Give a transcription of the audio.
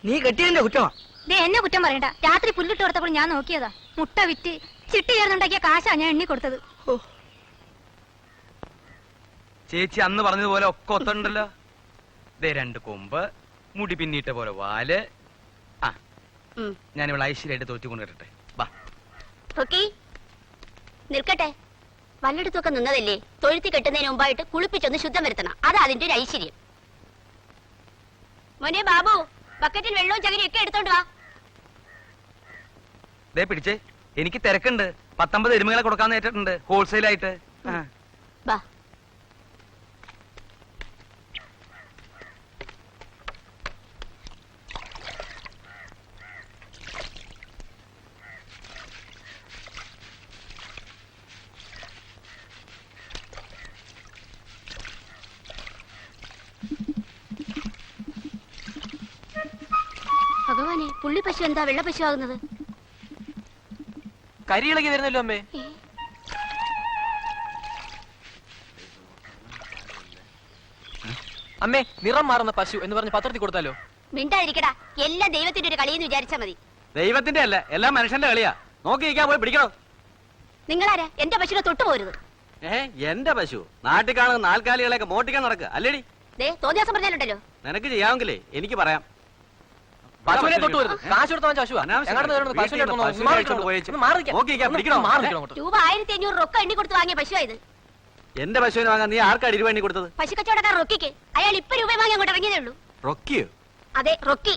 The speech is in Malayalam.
നീ കെട്ടിയതിന്റെ കുറ്റമാ. എന്നെ കുറ്റം പറയണ്ട. രാത്രി പുല്ലിട്ട് കൊടുത്തപ്പോൾ ഞാൻ നോക്കിയതാ. മുട്ട വിറ്റ് ചിട്ടി ചേർന്നുണ്ടാക്കിയ കാശാ ഞാൻ എണ്ണി കൊടുത്തത്. ചേച്ചി അന്ന് പറഞ്ഞതുപോലെ ഒക്കെ ഒത്തുണ്ടല്ലോ. ദേ 2 കൊമ്പ്, മുടി പിന്നിട്ട പോലെ വാല്. ആ ഞാനിവിടെ ഐശ്വര്യായിട്ട് തോറ്റിക്കൊണ്ട് വരട്ടെ. വാ നിൽക്കട്ടെ. വല്ലയിടത്തൊക്കെ നിന്നതല്ലേ. തൊഴുത്തി കെട്ടുന്നതിന് മുമ്പായിട്ട് കുളിപ്പിച്ചൊന്ന് ശുദ്ധം വരുത്തണം. അതാ അതിന്റെ ഒരു ഐശ്വര്യം. മോനെ ബാബു, ബക്കറ്റിൽ വെള്ളവും ചകിരിയും ഒക്കെ എടുത്തോണ്ട് വാ. ദേ പിടിച്ചേ, എനിക്ക് തിരക്കുണ്ട്. 19 എരുമകളെ കൊടുക്കാന്ന് ഏറ്റിട്ടുണ്ട് ഹോൾസെയിലായിട്ട്. വാ. ഭഗവാനെ, പുള്ളി പശു എന്താ വെള്ള പശു ആകുന്നത്? കരിയിളകി വരുന്നല്ലോ അമ്മേ. അമ്മേ, നിറം മാറുന്ന പശു എന്ന് പറഞ്ഞ് പത്രത്തിൽ കൊടുത്താലോ? മിണ്ടാതിരിക്കടാ. എല്ലാം ദൈവത്തിന്റെ ഒരു കളിയെന്ന് വിചാരിച്ചാ മതി. ദൈവത്തിന്റെ അല്ല, എല്ലാം മനുഷ്യന്റെ കളിയാ. നോക്കിയിരിക്കാൻ പോയി പിടിക്കണോ? നിങ്ങളാരാ എന്റെ പശുവിനെ തൊട്ടു പോരുത്. എന്റെ പശു നാട്ടിൽ കാണുന്ന നാൽക്കാലികളെയൊക്കെ മോട്ടിക്കാൻ നടക്കുക അല്ലേടി? തോന്നിയാസം പറഞ്ഞാലുണ്ടല്ലോ. നിനക്ക് ചെയ്യാമെങ്കിലേ എനിക്ക് പറയാം. പശുവിനെ തൊട്ട് വരുത്. കാശ് കൊടുത്ത പശുവാ. രൂപ 1500 റൊക്ക എണ്ണി കൊടുത്ത് വാങ്ങിയ പശുവാ ഇത്. എന്റെ പശുവിനെ വാങ്ങാൻ നീ ആർക്കാണ് 20 എണ്ണി കൊടുത്തത്? പശു കച്ചവടക്കാർ റൊക്കിക്ക്. അയാൾ ഇപ്പൊ രൂപ വാങ്ങി അങ്ങോട്ട് ഇറങ്ങിയതേ ഉള്ളൂ. റൊക്കിയോ? അതെ, റൊക്കി.